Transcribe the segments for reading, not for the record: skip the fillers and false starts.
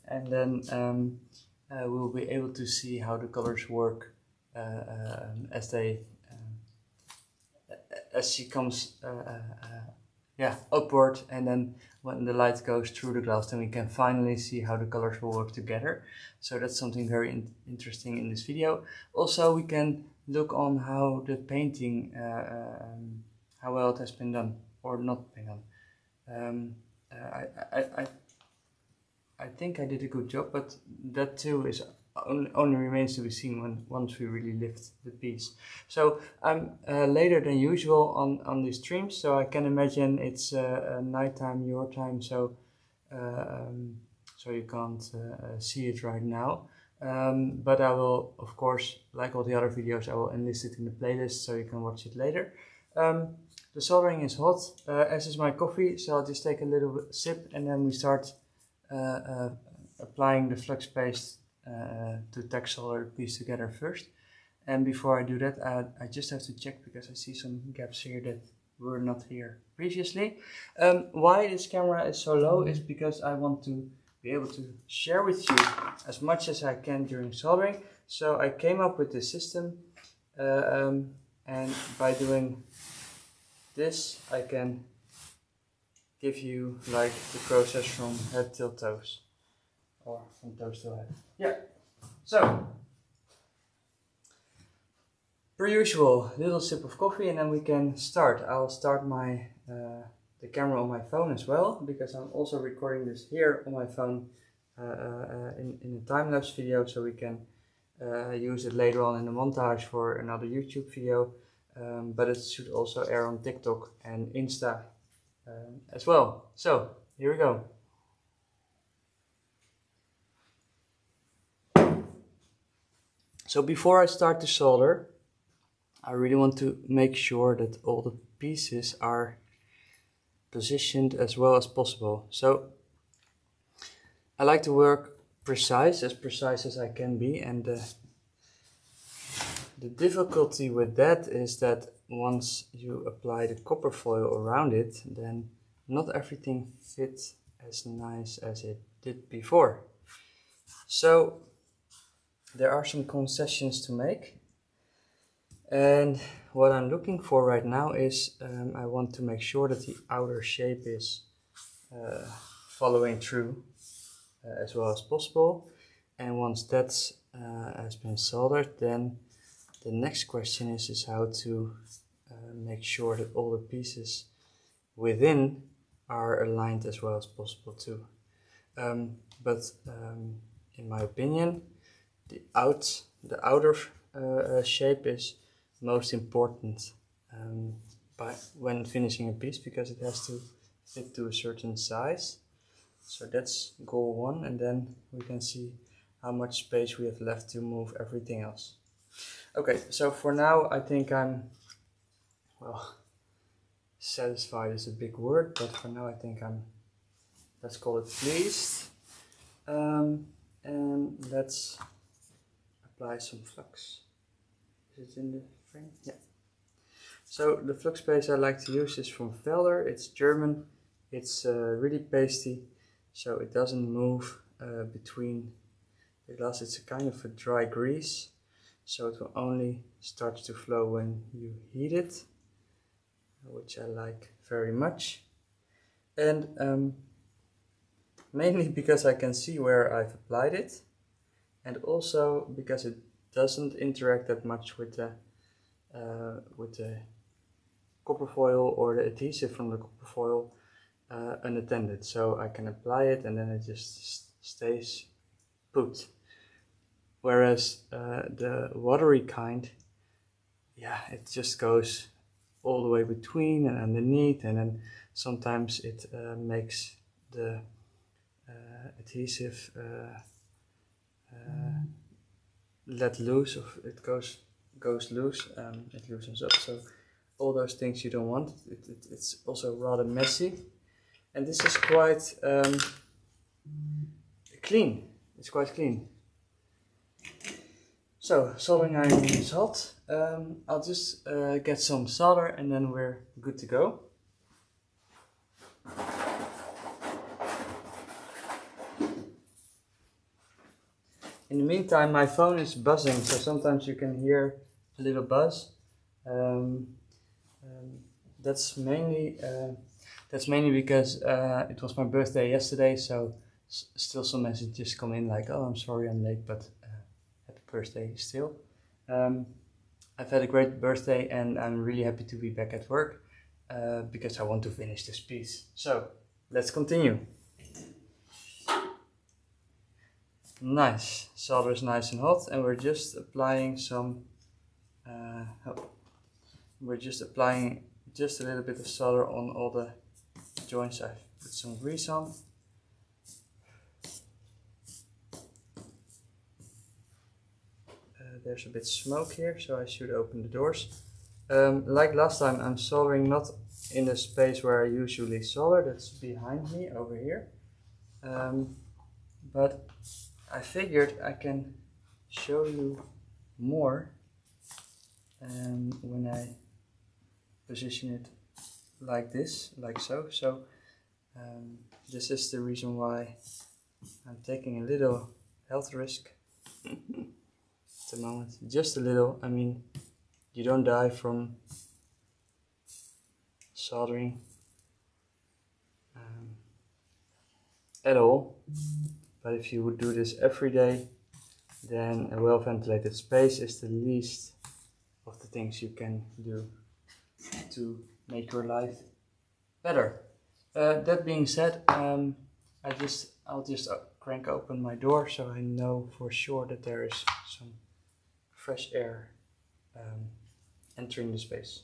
and then we'll be able to see how the colors work as she comes upward, and then when the light goes through the glass, then we can finally see how the colors will work together. So that's something very interesting in this video. Also, we can look on how the painting, how well it has been done or not been done. I think I did a good job, but that too is only remains to be seen once we really lift the piece. So I'm later than usual on these streams, so I can imagine it's nighttime your time, so you can't see it right now. But I will, of course, like all the other videos, I will enlist it in the playlist so you can watch it later. The soldering is hot, as is my coffee, so I'll just take a little sip and then we start applying the flux paste to tack solder the piece together first. And before I do that, I just have to check, because I see some gaps here that were not here previously. Why this camera is so low is because I want to be able to share with you as much as I can during soldering. So I came up with this system, and by doing this I can give you like the process from head till toes, or from toes to head. Yeah, so per usual, little sip of coffee and then we can start. I'll start my the camera on my phone as well, because I'm also recording this here on my phone in a time-lapse video, so we can use it later on in the montage for another YouTube video, but it should also air on TikTok and Insta as well. So here we go. So before I start to solder, I really want to make sure that all the pieces are positioned as well as possible. So I like to work precise as I can be, and the difficulty with that is that once you apply the copper foil around it, then not everything fits as nice as it did before. So there are some concessions to make, and what I'm looking for right now is I want to make sure that the outer shape is following through as well as possible. And once that's has been soldered, then the next question is how to make sure that all the pieces within are aligned as well as possible too. But in my opinion, the outer shape is most important when finishing a piece, because it has to fit to a certain size. So that's goal one, and then we can see how much space we have left to move everything else. Okay, so for now I think I'm, well, satisfied is a big word, but for now I think I'm, let's call it pleased. And let's apply some flux. Is it in the frame? Yeah. So the flux paste I like to use is from Felder. It's German. It's really pasty, so it doesn't move between the glass. It's a kind of a dry grease, so it will only start to flow when you heat it, which I like very much. And mainly because I can see where I've applied it, and also because it doesn't interact that much with the copper foil or the adhesive from the copper foil unattended. So I can apply it and then it just stays put. Whereas the watery kind, yeah, it just goes all the way between and underneath, and then sometimes it makes the adhesive let loose, or it goes loose, it loosens up. So all those things you don't want. It's also rather messy, and this is quite clean. It's quite clean. So soldering iron is hot. I'll just get some solder and then we're good to go. In the meantime, my phone is buzzing, so sometimes you can hear a little buzz. Um, um, that's mainly because it was my birthday yesterday, so still some messages come in like, "Oh, I'm sorry I'm late, but happy birthday still." I've had a great birthday, and I'm really happy to be back at work because I want to finish this piece. So let's continue. Nice, solder is nice and hot, and we're just applying some. We're just applying just a little bit of solder on all the joints. I've put some grease on. There's a bit of smoke here, so I should open the doors. Like last time, I'm soldering not in the space where I usually solder, that's behind me over here. But I figured I can show you more when I position it like this, like so. So this is the reason why I'm taking a little health risk at the moment. Just a little. I mean, you don't die from soldering at all. But if you would do this every day, then a well-ventilated space is the least of the things you can do to make your life better. That being said, I'll just crank open my door so I know for sure that there is some fresh air entering the space.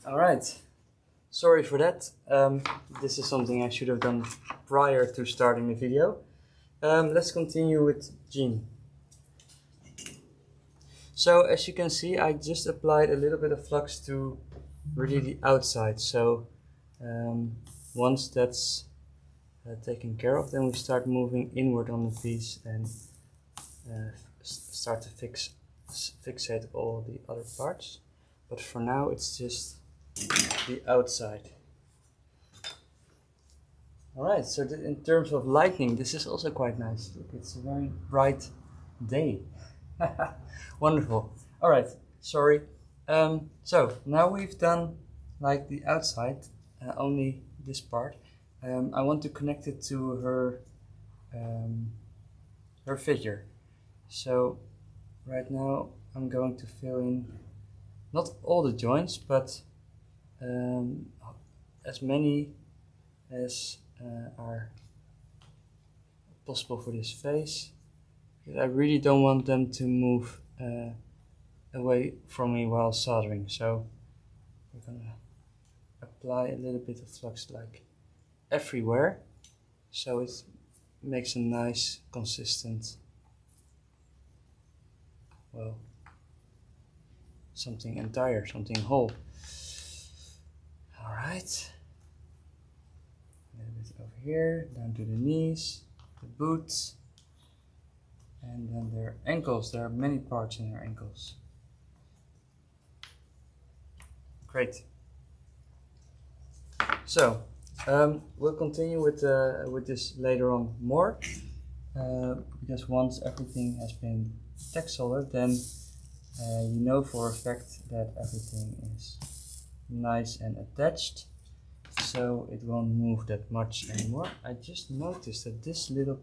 Alright, sorry for that. This is something I should have done prior to starting the video. Let's continue with Gene. So as you can see, I just applied a little bit of flux to really the outside. So once that's taken care of, then we start moving inward on the piece and start to fixate all the other parts. But for now, it's just the outside. Alright, so in terms of lighting, this is also quite nice. Look, it's a very bright day. Wonderful. Alright, sorry. So now we've done like the outside, only this part. I want to connect it to her figure. So right now I'm going to fill in not all the joints, but as many as are possible for this face. I really don't want them to move away from me while soldering, so we're gonna apply a little bit of flux like everywhere, so it makes a nice consistent, well, something entire, something whole. Alright, a little bit over here, down to the knees, the boots, and then their ankles. There are many parts in their ankles. Great. So we'll continue with this later on more, because once everything has been tack soldered, then you know for a fact that everything is nice and attached, so it won't move that much anymore. I just noticed that this little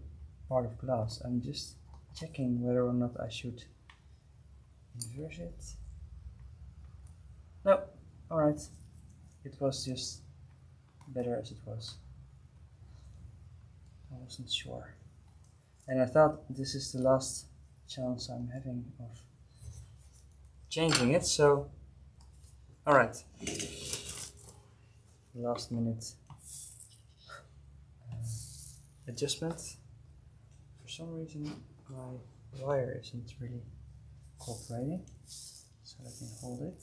part of glass, I'm just checking whether or not I should invert it. No, alright, it was just better as it was. I wasn't sure, and I thought this is the last chance I'm having of changing it, so alright, last minute adjustment. For some reason my wire isn't really cooperating, so let me hold it.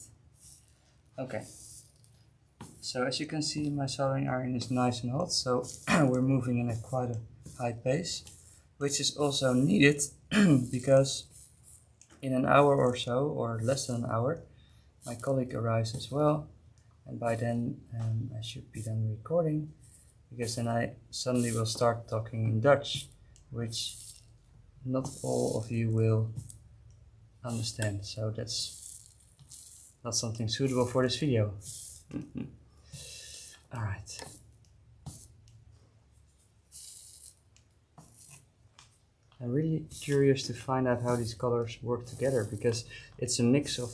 Okay, So as you can see, my soldering iron is nice and hot, so we're moving in at quite a high pace, which is also needed because in an hour or so, or less than an hour, my colleague arrives as well, and by then I should be done recording, because then I suddenly will start talking in Dutch, which not all of you will understand, so that's not something suitable for this video. Alright. I'm really curious to find out how these colors work together, because it's a mix of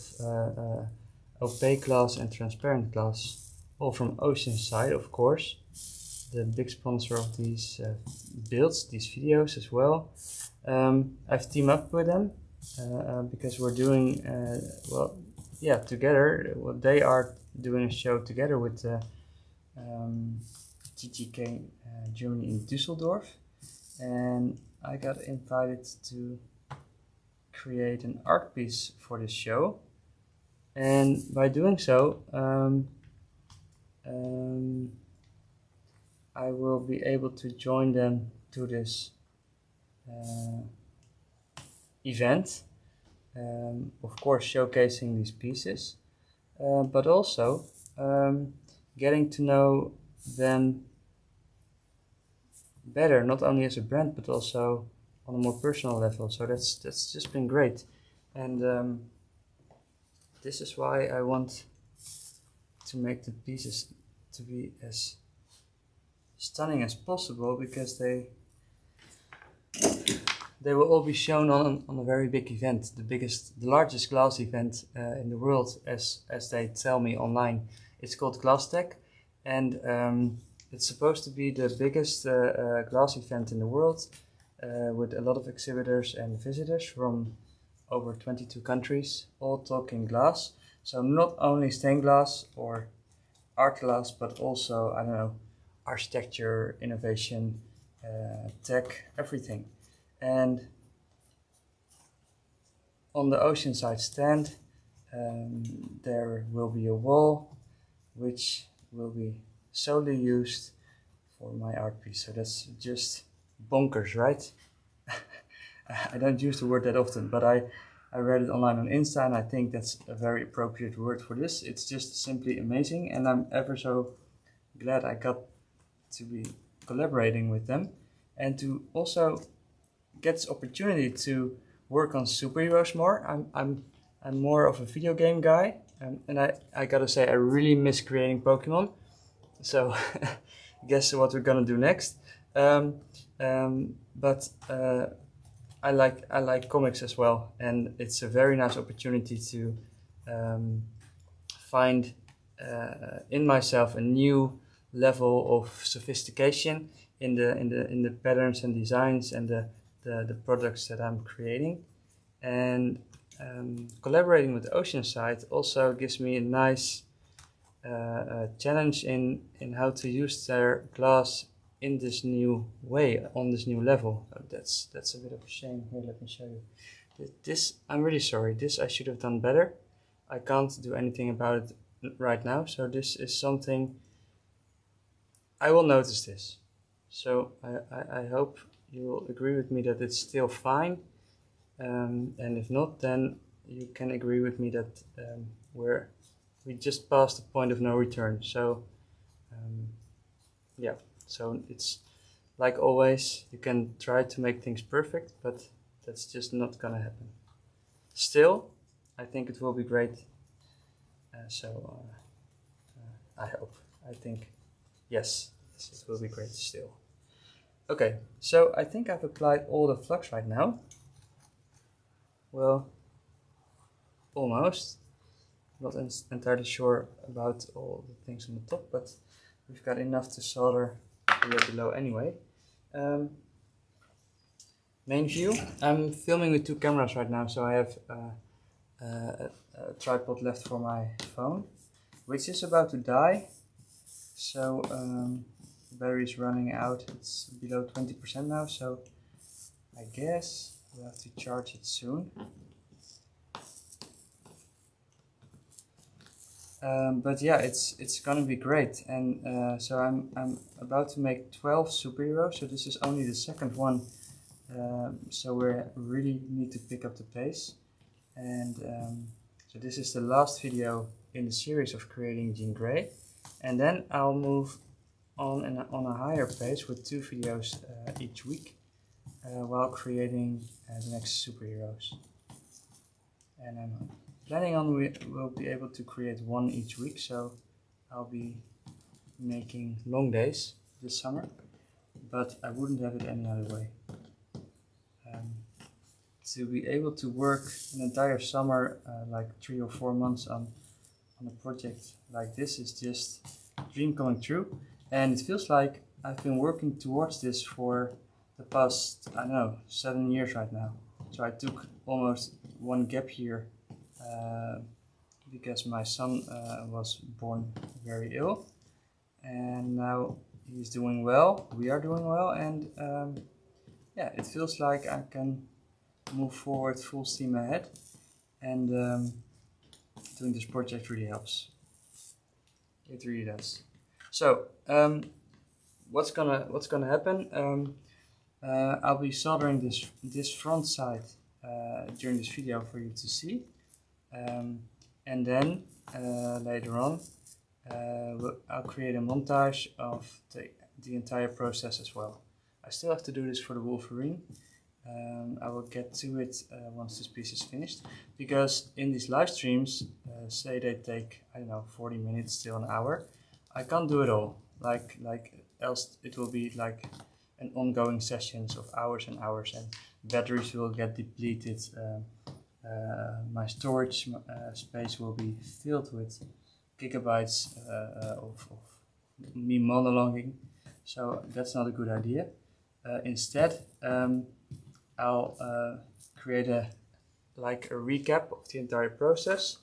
opaque glass and transparent glass, all from Oceanside, of course, the big sponsor of these builds, these videos as well. I've teamed up with them because we're doing, well, yeah, together. Well, they are doing a show together with TTK Germany in Düsseldorf, and I got invited to create an art piece for this show, and by doing so I will be able to join them to this event, of course showcasing these pieces, but also getting to know them better, not only as a brand but also on a more personal level. So that's just been great, and this is why I want to make the pieces to be as stunning as possible, because they will all be shown on a very big event, the largest glass event in the world, as they tell me online. It's called GlassTech, and it's supposed to be the biggest glass event in the world, with a lot of exhibitors and visitors from over 22 countries, all talking glass. So not only stained glass or art glass, but also, I don't know, architecture, innovation, tech, everything. And on the Oceanside stand, there will be a wall which will be solely used for my art piece. So that's just bonkers, right? I don't use the word that often, but I read it online on Insta, and I think that's a very appropriate word for this. It's just simply amazing, and I'm ever so glad I got to be collaborating with them, and to also get this opportunity to work on superheroes more. I'm more of a video game guy, and I gotta say I really miss creating Pokemon. So guess what we're gonna do next. But I like comics as well, and it's a very nice opportunity to find in myself a new level of sophistication in the patterns and designs and the products that I'm creating. And collaborating with Oceanside also gives me a nice challenge in how to use their glass in this new way, on this new level. That's a bit of a shame. Here, let me show you. This, I'm really sorry, this I should have done better. I can't do anything about it right now, so this is something I will notice this. So I hope you will agree with me that it's still fine, and if not, then you can agree with me that we just passed the point of no return. So yeah, so it's like always, you can try to make things perfect, but that's just not gonna happen. Still, I think it will be great. I hope, I think, yes, it will be great still. Okay, so I think I've applied all the flux right now. Well, almost. Not entirely sure about all the things on the top, but we've got enough to solder here below anyway. Main view. I'm filming with two cameras right now, so I have a tripod left for my phone, which is about to die. So the battery is running out. It's below 20% now, so I guess we'll have to charge it soon. But yeah, it's gonna be great. And so I'm about to make 12 superheroes. So this is only the second one. So we really need to pick up the pace. And so this is the last video in the series of creating Jean Grey. And then I'll move on a higher pace with 2 videos each week while creating the next superheroes. And I'm planning on we'll be able to create 1 each week, so I'll be making long days this summer, but I wouldn't have it any other way. To be able to work an entire summer, like 3 or 4 months on a project like this is just a dream coming true. And it feels like I've been working towards this for the past, I don't know, 7 years right now. So I took almost 1 gap year because my son was born very ill. And now he's doing well, we are doing well, and yeah, it feels like I can move forward full steam ahead. And doing this project really helps. It really does. So what's gonna happen? I'll be soldering this front side during this video for you to see, and then later on I'll create a montage of the entire process as well. I still have to do this for the Wolverine. I will get to it once this piece is finished, because in these live streams, say they take, I don't know, 40 minutes till an hour, I can't do it all. Like else it will be like an ongoing sessions of hours and hours, and batteries will get depleted. My storage space will be filled with gigabytes of me monologuing, so that's not a good idea. Instead, I'll create a recap of the entire process,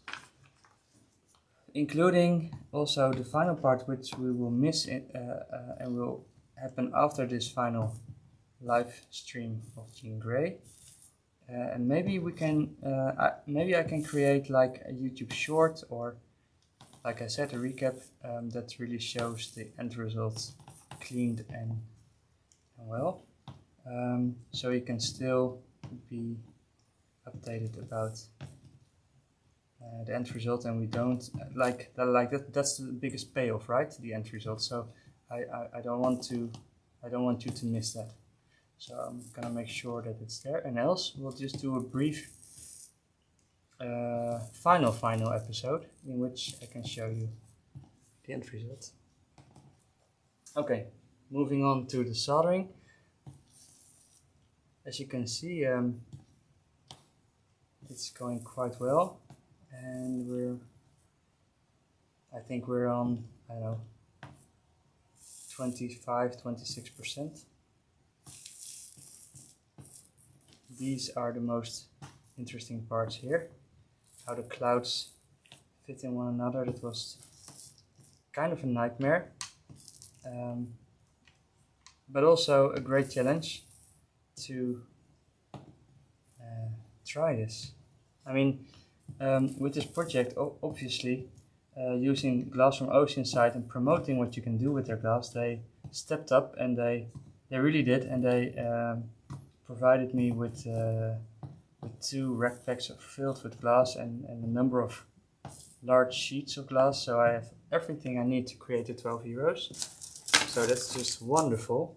including also the final part, which we will miss and will happen after this final live stream of Jean Grey. And maybe we can, maybe I can create like a YouTube short, or like I said, a recap that really shows the end results cleaned and well. So you can still be updated about the end result, and we don't like that. That's the biggest payoff, right? The end result. So I don't want you to miss that. So I'm gonna make sure that it's there, and else we'll just do a brief final episode in which I can show you the end result. Okay, moving on to the soldering. As you can see, it's going quite well, and I think we're on, I don't know, 25-26%. These are the most interesting parts here, how the clouds fit in one another. That was kind of a nightmare, but also a great challenge to try this. I mean, with this project, obviously, using glass from Oceanside and promoting what you can do with their glass, they stepped up, and they really did, and they provided me with 2 rack packs filled with glass and a number of large sheets of glass, so I have everything I need to create the 12 heroes. So that's just wonderful.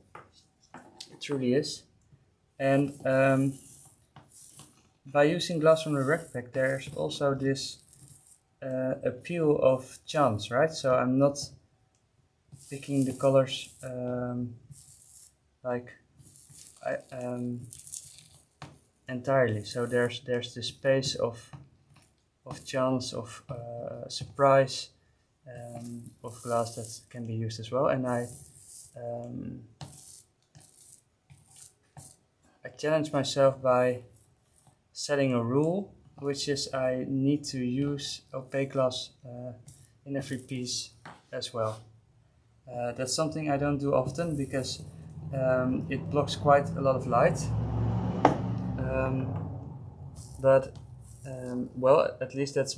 It truly is. And by using glass from the rack pack, there's also this appeal of chance, right? So I'm not picking the colors entirely. So there's this space of chance, of surprise, of glass that can be used as well. And I challenge myself by setting a rule, which is I need to use opaque glass in every piece as well. That's something I don't do often, because it blocks quite a lot of light. Well, at least that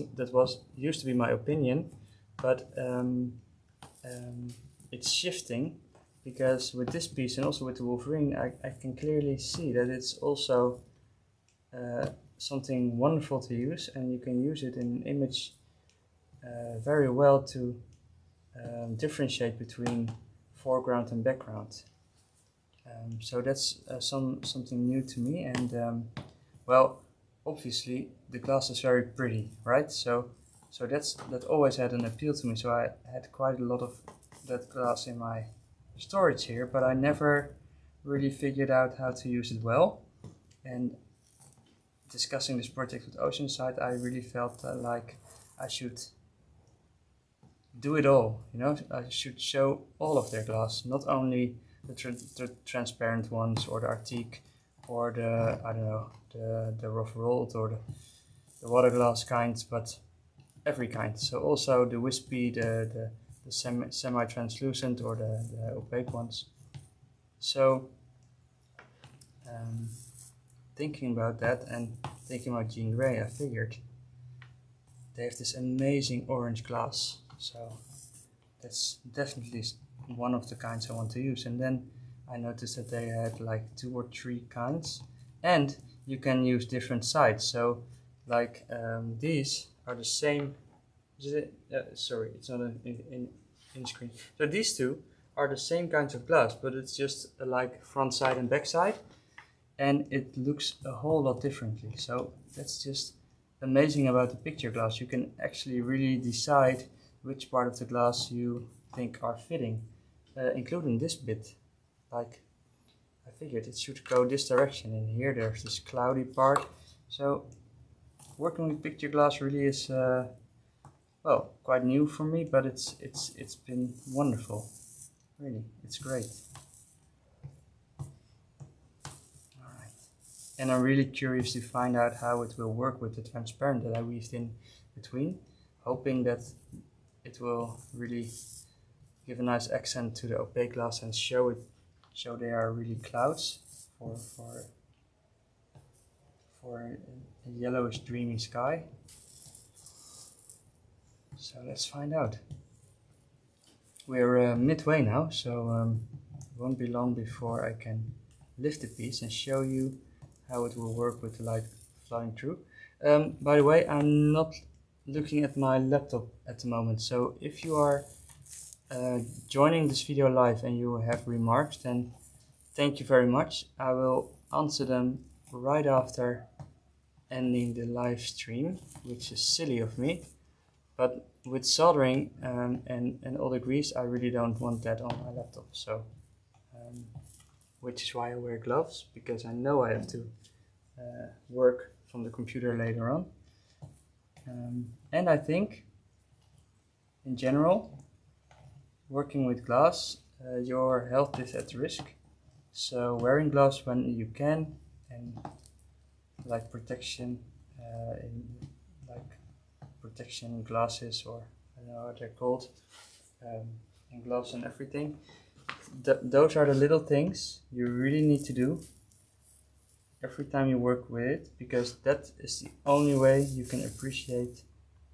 used to be my opinion. but it's shifting, because with this piece and also with the Wolverine, I can clearly see that it's also something wonderful to use, and you can use it in an image very well to differentiate between foreground and background. So that's something new to me, and well, obviously the glass is very pretty, right? So that always had an appeal to me. So I had quite a lot of that glass in my storage here, but I never really figured out how to use it well. And discussing this project with Oceanside, I really felt like I should do it all. You know, I should show all of their glass, not only the transparent ones or the Arctique or the, I don't know, the rough rolled or the water glass kinds, but every kind. So also the wispy, the semi-translucent or the opaque ones. So thinking about that and thinking about Jean Grey, I figured they have this amazing orange glass. So that's definitely one of the kinds I want to use. And then I noticed that they had like 2 or 3 kinds, and you can use different sides. So like these are the same. Sorry, it's not in screen. So these two are the same kinds of glass, but it's just like front side and back side, and it looks a whole lot differently. So that's just amazing about the picture glass. You can actually really decide which part of the glass you think are fitting, including this bit. Like, I figured it should go this direction, and here there's this cloudy part. So working with picture glass really is well, quite new for me, but it's been wonderful. Really, it's great. Alright. And I'm really curious to find out how it will work with the transparent that I weaved in between, hoping that it will really give a nice accent to the opaque glass and show they are really clouds for a yellowish dreamy sky. So let's find out. We're midway now, so it won't be long before I can lift the piece and show you how it will work with the light flowing through. By the way, I'm not looking at my laptop at the moment, so if you are joining this video live and you have remarks, then thank you very much. I will answer them right after ending the live stream, which is silly of me. But with soldering and all the grease, I really don't want that on my laptop. So, which is why I wear gloves, because I know I have to work from the computer later on. And I think, in general, working with glass, your health is at risk. So wearing gloves when you can, and like protection, protection glasses, or I don't know what they're called, and gloves and everything. Those are the little things you really need to do every time you work with it, because that is the only way you can appreciate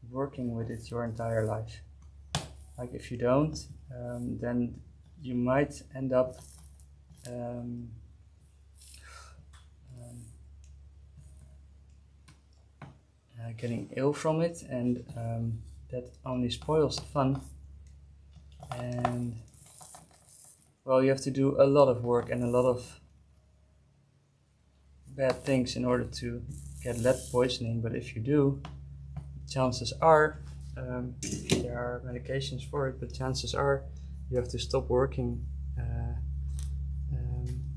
working with it your entire life. Like if you don't, then you might end up getting ill from it, and that only spoils the fun. And well, you have to do a lot of work and a lot of bad things in order to get lead poisoning, but if you do, chances are, there are medications for it, but chances are you have to stop working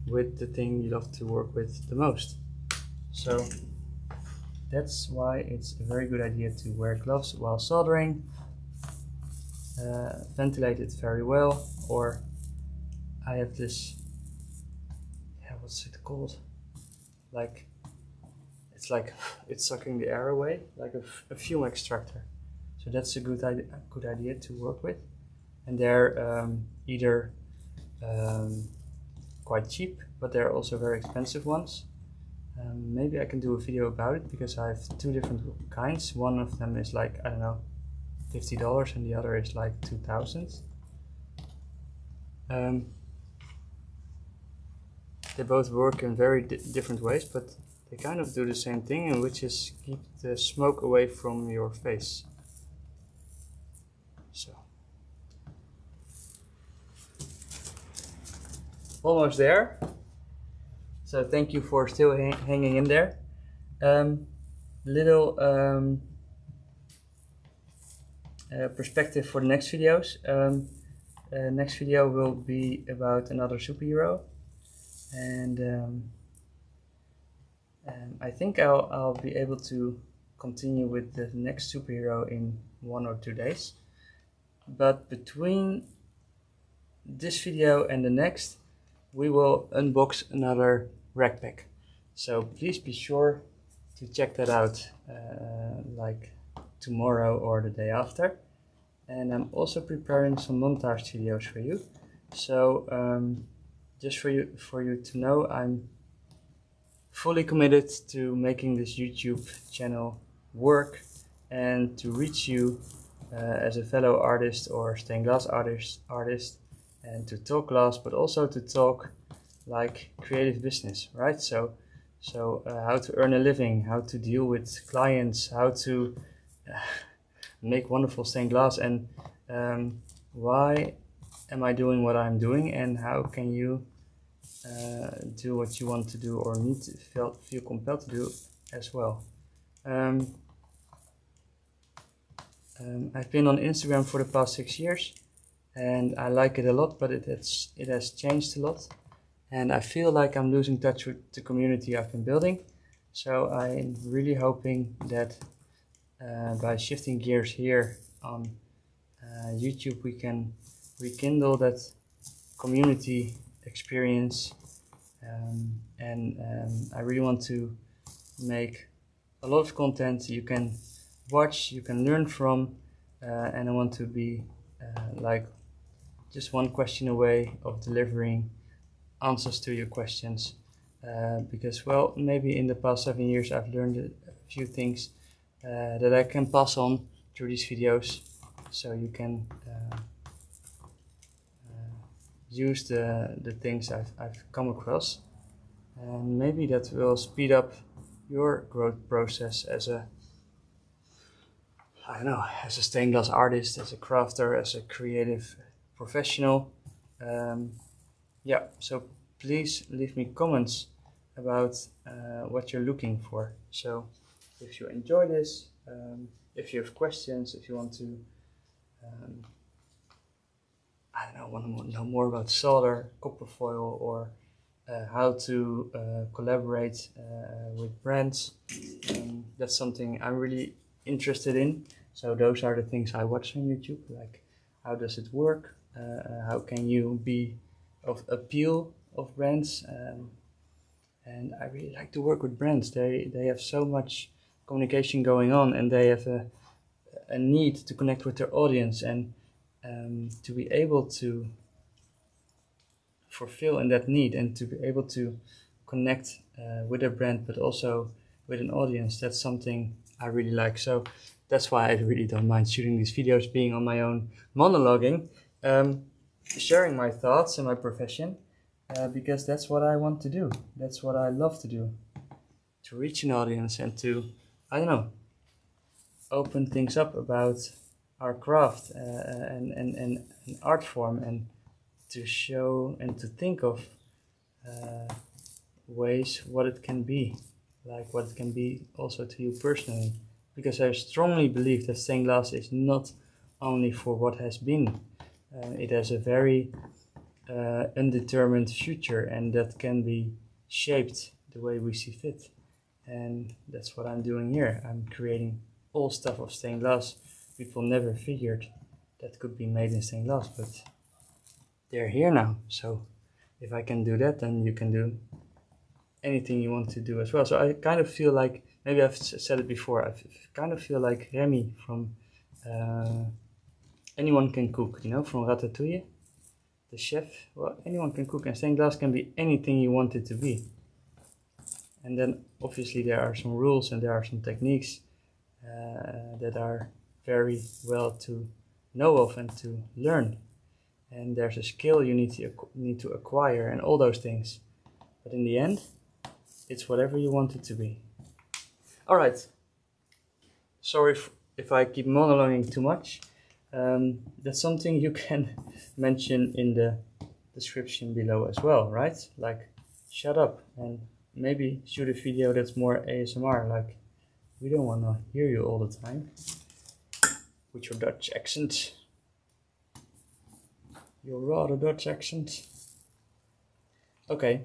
with the thing you love to work with the most. So that's why it's a very good idea to wear gloves while soldering, ventilate it very well, or I have this, what's it called? Like, it's sucking the air away, like a fume extractor. So that's a good idea to work with. And they're either quite cheap, but there are also very expensive ones. Maybe I can do a video about it, because I have 2 different kinds. One of them is like, I don't know, $50 and the other is like 2,000. They both work in very different ways, but they kind of do the same thing, which is keep the smoke away from your face. So, almost there. So thank you for still hanging in there. Little perspective for the next videos. Next video will be about another superhero, and I think I'll be able to continue with the next superhero in 1 or 2 days. But between this video and the next, we will unbox another rack pack. So please be sure to check that out like tomorrow or the day after. And I'm also preparing some montage videos for you. So just for you to know, I'm fully committed to making this YouTube channel work and to reach you as a fellow artist or stained glass artist, and to talk glass, but also to talk like creative business, right? So how to earn a living, how to deal with clients, how to make wonderful stained glass, and why am I doing what I'm doing, and how can you do what you want to do or need to feel compelled to do as well. I've been on Instagram for the past 6 years and I like it a lot, but it has changed a lot, and I feel like I'm losing touch with the community I've been building. So I'm really hoping that by shifting gears here on YouTube, we can rekindle that community experience, and I really want to make a lot of content you can watch, you can learn from, and I want to be like just one question away of delivering answers to your questions, because, well, maybe in the past 7 years I've learned a few things that I can pass on through these videos, so you can use the things I've come across, and maybe that will speed up your growth process as a, I don't know, as a stained glass artist, as a crafter, as a creative professional. Yeah, so please leave me comments about what you're looking for. So if you enjoy this, if you have questions, if you want to I don't know, want to know more about solder, copper foil, or how to collaborate with brands, that's something I'm really interested in. So those are the things I watch on YouTube, like how does it work, how can you be of appeal of brands, and I really like to work with brands. They have so much communication going on, and they have a need to connect with their audience, and to be able to fulfill in that need and to be able to connect with a brand but also with an audience, that's something I really like. So that's why I really don't mind shooting these videos, being on my own, monologuing, sharing my thoughts and my profession, because that's what I want to do. That's what I love to do, to reach an audience and to, I don't know, open things up about our craft and art form, and to show and to think of ways what it can be, like what it can be also to you personally, because I strongly believe that stained glass is not only for what has been. It has a very undetermined future, and that can be shaped the way we see fit, and that's what I'm doing here. I'm creating all stuff of stained glass. People never figured that could be made in stained glass, but they're here now. So if I can do that, then you can do anything you want to do as well. So I kind of feel like, maybe I've said it before, I kind of feel like Remy from Anyone Can Cook, you know, from Ratatouille, the chef. Well, anyone can cook, and stained glass can be anything you want it to be. And then obviously there are some rules and there are some techniques that are very well to know of and to learn. And there's a skill you need to acquire and all those things. But in the end, it's whatever you want it to be. All right. Sorry if I keep monologuing too much. That's something you can mention in the description below as well, right? Like, shut up and maybe shoot a video that's more ASMR. Like, we don't want to hear you all the time with your Dutch accent. Your rather Dutch accent. Okay.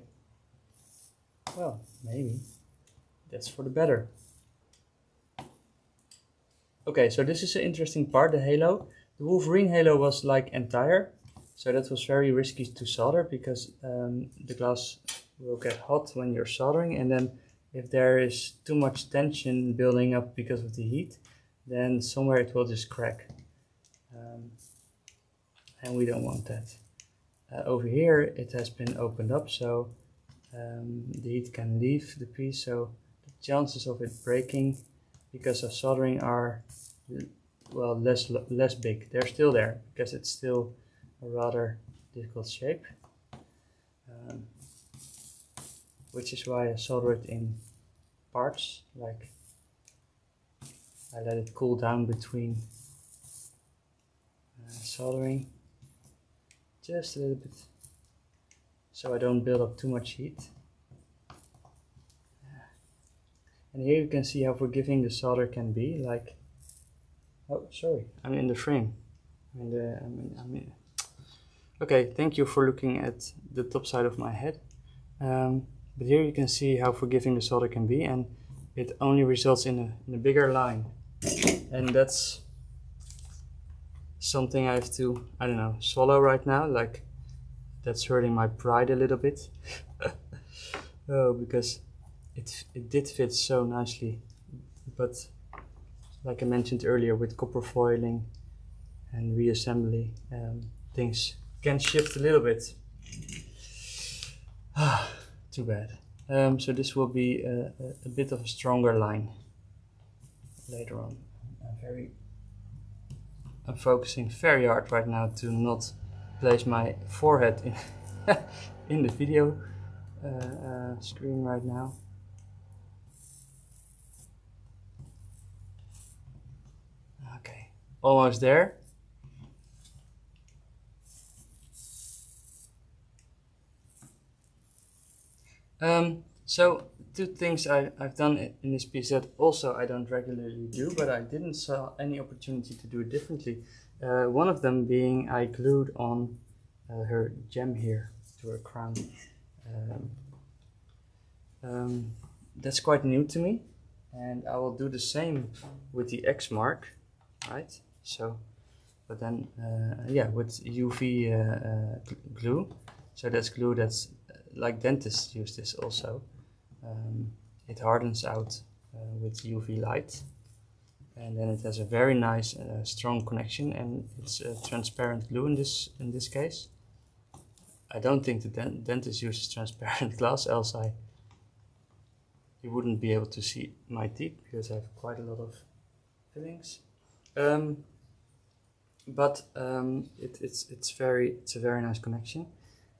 Well, maybe that's for the better. Okay, so this is an interesting part, the halo. The Wolverine halo was like entire, so that was very risky to solder because the glass will get hot when you're soldering, and then if there is too much tension building up because of the heat, then somewhere it will just crack. And we don't want that. Over here it has been opened up, so the heat can leave the piece, so the chances of it breaking because of soldering are, well, less big. They're still there because it's still a rather difficult shape, which is why I solder it in parts. Like, I let it cool down between soldering just a little bit, so I don't build up too much heat. And here you can see how forgiving the solder can be. Like, oh, sorry, I'm in the frame. Okay, thank you for looking at the top side of my head. But here you can see how forgiving the solder can be, and it only results in a bigger line. And that's something I have to, I don't know, swallow right now. Like, that's hurting my pride a little bit. Oh, because it did fit so nicely, but like I mentioned earlier, with copper foiling and reassembly, things can shift a little bit. Too bad. So this will be a bit of a stronger line later on. I'm focusing very hard right now to not place my forehead in, in the video screen right now. Okay, almost there. So two things I've done in this piece that also I don't regularly do, but I didn't saw any opportunity to do it differently. One of them being I glued on her gem here to her crown. That's quite new to me, and I will do the same with the X mark, right? So, but then yeah, with UV glue. So that's glue that's like dentists use this also. It hardens out with UV light, and then it has a very nice strong connection, and it's a transparent glue in this case. I don't think the dentist uses transparent glass, else you wouldn't be able to see my teeth because I have quite a lot of fillings. But it's a very nice connection.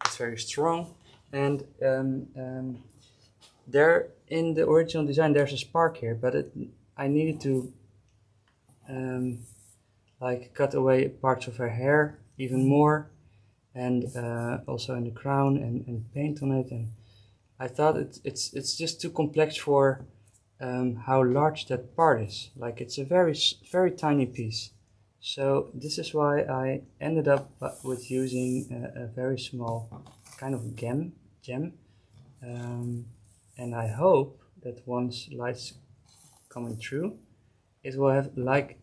It's very strong, and there in the original design there's a spark here, but I needed to like cut away parts of her hair even more, and also in the crown, and paint on it, and I thought it's just too complex for how large that part is. Like, it's a very tiny piece. So this is why I ended up with using a very small kind of gem, and I hope that once light's coming through, it will have like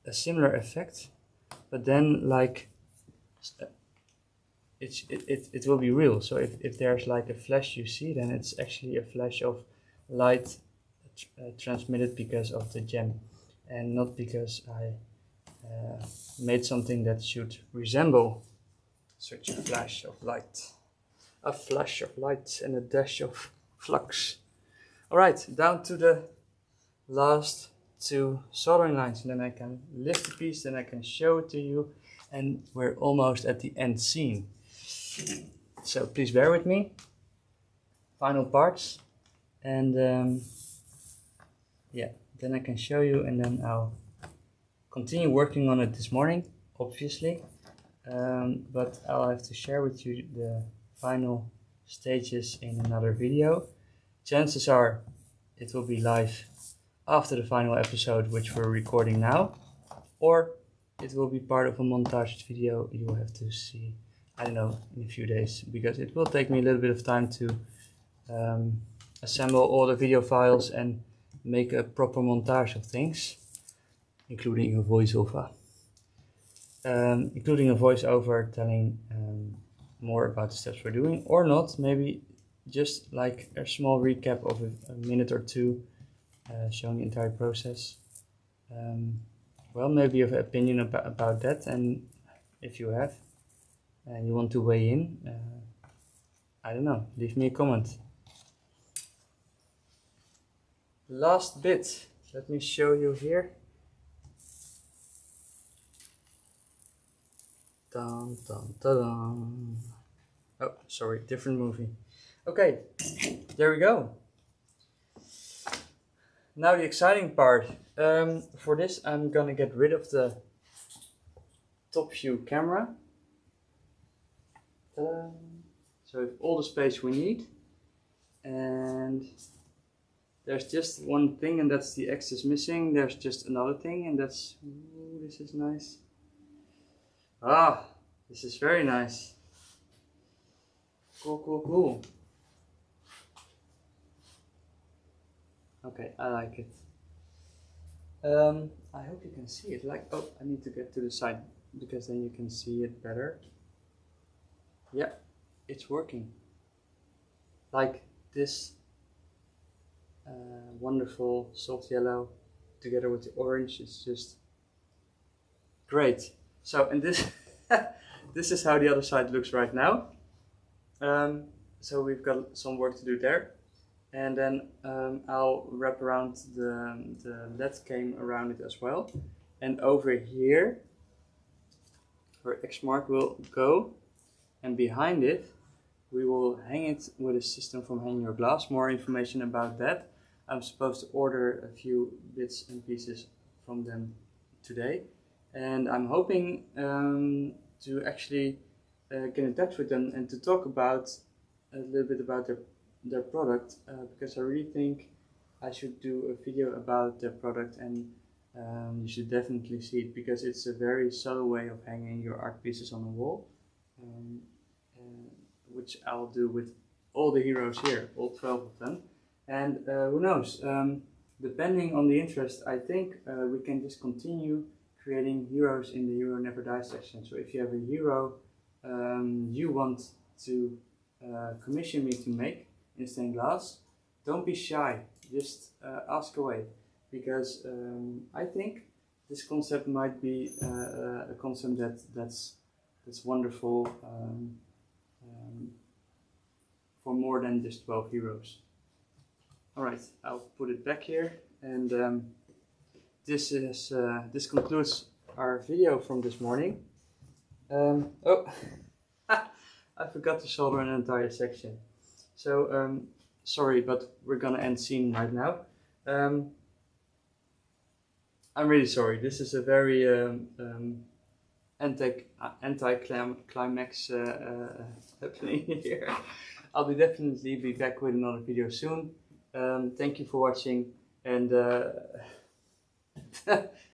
a similar effect, but then like it will be real. So if there's like a flash you see, then it's actually a flash of light transmitted because of the gem, and not because I made something that should resemble such a flash of light. A flash of light and a dash of flux. Alright, down to the last 2 soldering lines, and then I can lift the piece, then I can show it to you, and we're almost at the end scene. So please bear with me. Final parts, and yeah, then I can show you, and then I'll continue working on it this morning, obviously, but I'll have to share with you the final stages in another video. Chances are it will be live after the final episode, which we're recording now, or it will be part of a montage video you will have to see, I don't know, in a few days, because it will take me a little bit of time to assemble all the video files and make a proper montage of things, including a voiceover. Telling more about the steps we're doing, or not, maybe just like a small recap of a minute or two, showing the entire process. Well, maybe you have an opinion about that, and if you have, and you want to weigh in, I don't know, leave me a comment. Last bit, let me show you here. Dun, dun, dun, dun. Oh, sorry, different movie. Okay, there we go. Now the exciting part. For this I'm gonna get rid of the top view camera. So we have all the space we need. And there's just one thing, and that's the X is missing. There's just another thing, and that's, ooh, this is nice. Ah, this is very nice. Cool, cool, cool. Okay, I like it. I hope you can see it. Like, oh, I need to get to the side, because then you can see it better. Yeah, it's working. Like this wonderful soft yellow together with the orange, it's just great. So, and this this is how the other side looks right now. So we've got some work to do there, and then I'll wrap around the LED came around it as well, and over here where X mark will go, and behind it we will hang it with a system from Hang Your Glass. More information about that, I'm supposed to order a few bits and pieces from them today, and I'm hoping to actually get in touch with them and to talk about a little bit about their product, because I really think I should do a video about their product, and you should definitely see it, because it's a very subtle way of hanging your art pieces on a wall, which I'll do with all the heroes here, all 12 of them. And who knows, depending on the interest, I think we can just continue creating heroes in the Hero Never Dies section. So if you have a hero you want to commission me to make in stained glass, don't be shy, just ask away, because I think this concept might be a concept that's wonderful for more than just 12 heroes. Alright, I'll put it back here, and this concludes our video from this morning. Oh, I forgot to solder an entire section. So sorry, but we're gonna end scene right now. I'm really sorry. This is a very anti-climax happening here. I'll definitely be back with another video soon. Thank you for watching, and